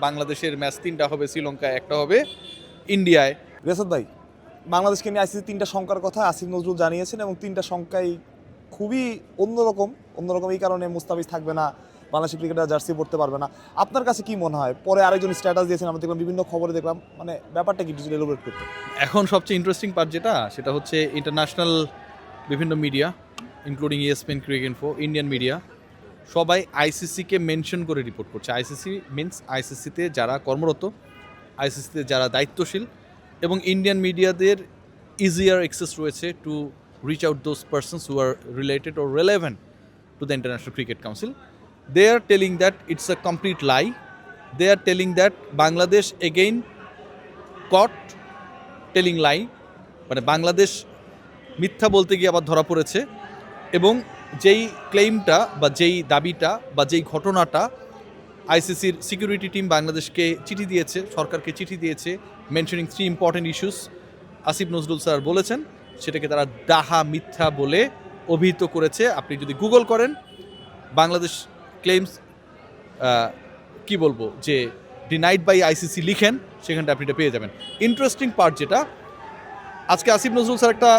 বাংলাদেশের ম্যাচ 3টা হবে শ্রীলঙ্কায়, একটা হবে ইন্ডিয়ায়। রেসাদ ভাই, বাংলাদেশকে নিয়ে আইসিসি 3টা সংখ্যার কথা আসিফ নজরুল জানিয়েছেন এবং 3টা সংখ্যাই খুবই অন্যরকম এই কারণে মুস্তাফিজ থাকবে না, বাংলাদেশি ক্রিকেটার জার্সি পড়তে পারবে না। আপনার কাছে কি মনে হয়? পরে আরেকজন স্ট্যাটাস দিয়েছেন, আমরা দেখলাম বিভিন্ন খবরে দেখলাম, মানে ব্যাপারটা কি ডিটেইল এলাবোরেট করতে? এখন সবচেয়ে ইন্টারেস্টিং পার্ট যেটা, সেটা হচ্ছে ইন্টারন্যাশনাল বিভিন্ন media including ESPN, cricket info, Indian media সবাই আইসিসিকে মেনশন করে রিপোর্ট করছে। আইসিসি মিনস আইসিসিতে যারা কর্মরত, আইসিসিতে যারা দায়িত্বশীল, এবং ইন্ডিয়ান মিডিয়াদের ইজিয়ার অ্যাক্সেস রয়েছে to reach out those persons who are related or relevant to the International Cricket Council. They are telling that it's a complete lie. They are telling that Bangladesh again caught telling lie, মানে বাংলাদেশ মিথ্যা বলতে গিয়ে আবার ধরা পড়েছে। এবং যেই ক্লেইমটা বা যেই দাবিটা বা যেই ঘটনাটা আইসিসির সিকিউরিটি টিম বাংলাদেশকে চিঠি দিয়েছে, সরকারকে চিঠি দিয়েছে mentioning 3 important issues, Asif Nazrul sir বলেছেন সেটাকে তারা ডাহা মিথ্যা বলে অভিহিত করেছে। আপনি যদি গুগল করেন বাংলাদেশ ক্লেমস কি বলবো যে ডিনাইড বাই আইসিসি লিখেন, সেখানটা আপনি এটা পেয়ে যাবেন। ইন্টারেস্টিং পার্ট যেটা, আজকে আসিফ নজরুল স্যার একটা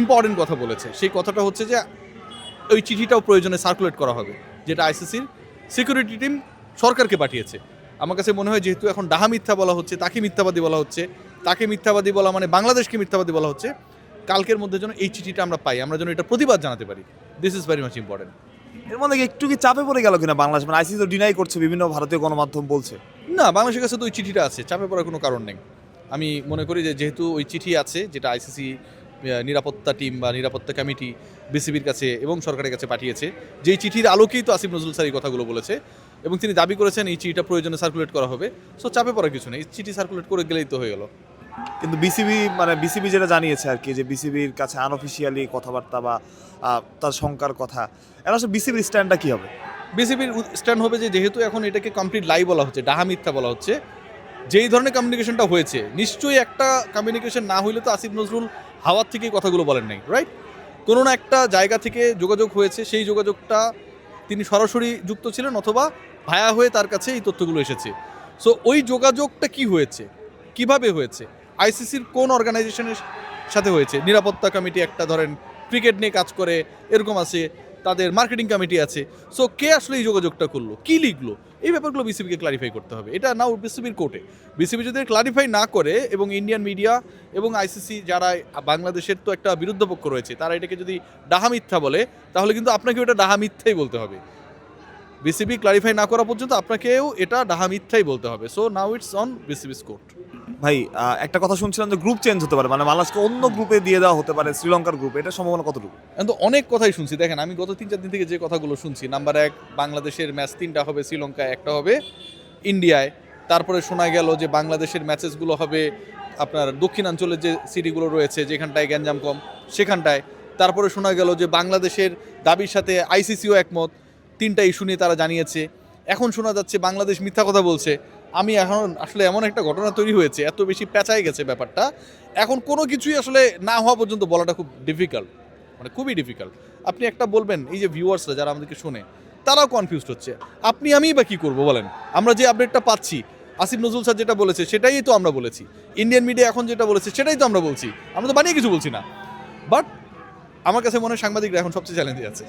ইম্পর্টেন্ট কথা বলেছে। সেই কথাটা হচ্ছে যে ওই চিঠিটাও প্রয়োজনে সার্কুলেট করা হবে, যেটা আইসিসির সিকিউরিটি টিম সরকারকে পাঠিয়েছে। আমার কাছে মনে হয় যেহেতু এখন ডাহা মিথ্যা বলা হচ্ছে, তাকে মিথ্যাবাদী বলা হচ্ছে, তাকে মিথ্যাবাদী বলা মানে বাংলাদেশকে মিথ্যাবাদী বলা হচ্ছে, কালকের মধ্যে যেন এই চিঠিটা আমরা পাই, আমরা যেন এটা প্রতিবাদ জানাতে পারি। This is very much important. এর মধ্যে একটু কি চাপে পড়ে গেল কিনা বাংলাদেশ? মানে আইসিসি তো ডিনাই করছে, বিভিন্ন ভারতীয় গণমাধ্যম বলছে। না, বাংলাদেশের কাছে তো ওই চিঠিটা আছে, চাপে পড়ার কোনো কারণ নেই। আমি মনে করি যে যেহেতু ওই চিঠি আছে, যেটা আইসিসি নিরাপত্তা টিম বা নিরাপত্তা কমিটি বিসিবির কাছে এবং সরকারের কাছে পাঠিয়েছে, যেই চিঠির আলোকেই তো আসিফ নজরুল স্যার এই কথাগুলো বলেছে, এবং তিনি দাবি করেছেন এই চিঠিটা প্রয়োজনে সার্কুলেট করা হবে। সো চাপে পড়ার কিছু নেই, চিঠি সার্কুলেট করে গেলেই তো হয়ে গেল। কিন্তু বিসিবি যেটা জানিয়েছে আর কি, যে বিসিবির কাছে আনঅফিসিয়ালি কথাবার্তা বা তার শঙ্কার কথা, এর আসলে বিসিবির স্ট্যান্ডটা কি হবে? বিসিবির স্ট্যান্ড হবে যে যেহেতু এখন এটাকে কমপ্লিট লাই বলা হচ্ছে, ডাহা মিথ্যা বলা হচ্ছে, যেই ধরনের কমিউনিকেশনটা হয়েছে, নিশ্চয়ই একটা কমিউনিকেশন না হইলে তো আসিফ নজরুল হাওয়ার থেকেই কথাগুলো বলেন নাই, রাইট? কোনো না একটা জায়গা থেকে যোগাযোগ হয়েছে, সেই যোগাযোগটা তিনি সরাসরি যুক্ত ছিলেন অথবা ভায়া হয়ে তার কাছে এই তথ্যগুলো এসেছে। সো ওই যোগাযোগটা কি হয়েছে, কিভাবে হয়েছে, আইসিসির কোন অর্গানাইজেশনের সাথে হয়েছে? নিরাপত্তা কমিটি একটা ধরেন ক্রিকেট নিয়ে কাজ করে, এরকম আছে, তাদের মার্কেটিং কমিটি আছে। সো কে আসলে এই যোগাযোগটা করলো, কি লিখলো, এই ব্যাপারগুলো বিসিবিকে ক্লারিফাই করতে হবে। এটা নাও বিসিবির কোর্টে। বিসিবি যদি ক্লারিফাই না করে এবং ইন্ডিয়ান মিডিয়া এবং আইসিসি যারা বাংলাদেশের তো একটা বিরুদ্ধ পক্ষ রয়েছে, তারা এটাকে যদি ডাহা মিথ্যা বলে, তাহলে কিন্তু আপনাকেও এটা ডাহা মিথ্যাই বলতে হবে। বিসিবি ক্লারিফাই না করা পর্যন্ত আপনাকেও এটা ডাহা মিথ্যাই বলতে হবে। So now it's on BCB's court. ভাই, একটা কথা শুনছিলাম যে গ্রুপ চেঞ্জ হতে পারে, মানে বাংলাদেশকে অন্য গ্রুপে দিয়ে দেওয়া হতে পারে, শ্রীলঙ্কার গ্রুপে। এটা সম্ভাবনা কতটুকু? কিন্তু অনেক কথাই শুনছি। দেখেন, আমি গত 3-4 দিন থেকে যে কথাগুলো শুনছি, নাম্বার 1, বাংলাদেশের ম্যাচ 3টা হবে শ্রীলঙ্কায়, একটা হবে ইন্ডিয়ায়। তারপরে শোনা গেল যে বাংলাদেশের ম্যাচেসগুলো হবে আপনার দক্ষিণাঞ্চলের যে সিটিগুলো রয়েছে, যেখানটায় গ্যাঞ্জাম কম, সেখানটায়। তারপরে শোনা গেল যে বাংলাদেশের দাবির সাথে আইসিসিও একমত, 3টা ইস্যু নিয়ে তারা জানিয়েছে। এখন শোনা যাচ্ছে বাংলাদেশ মিথ্যা কথা বলছে। আমি এখন আসলে এমন একটা ঘটনা তৈরি হয়েছে, এত বেশি পেঁচাই গেছে ব্যাপারটা, এখন কোনো কিছুই আসলে না হওয়া পর্যন্ত বলাটা খুব ডিফিকাল্ট, মানে খুবই ডিফিকাল্ট। আপনি একটা বলবেন, এই যে ভিউয়ার্সরা যারা আমাদেরকে শোনে, তারাও কনফিউজড হচ্ছে। আমিই বা কী করবো বলেন? আমরা যে আপডেটটা পাচ্ছি, আসিফ নজরুল স্যার যেটা বলেছে সেটাই তো আমরা বলেছি, ইন্ডিয়ান মিডিয়া এখন যেটা বলেছে সেটাই তো আমরা বলছি, আমরা তো বানিয়ে কিছু বলছি না। বাট আমার কাছে মনে হয় সাংবাদিকরা এখন সবচেয়ে চ্যালেঞ্জে আছে।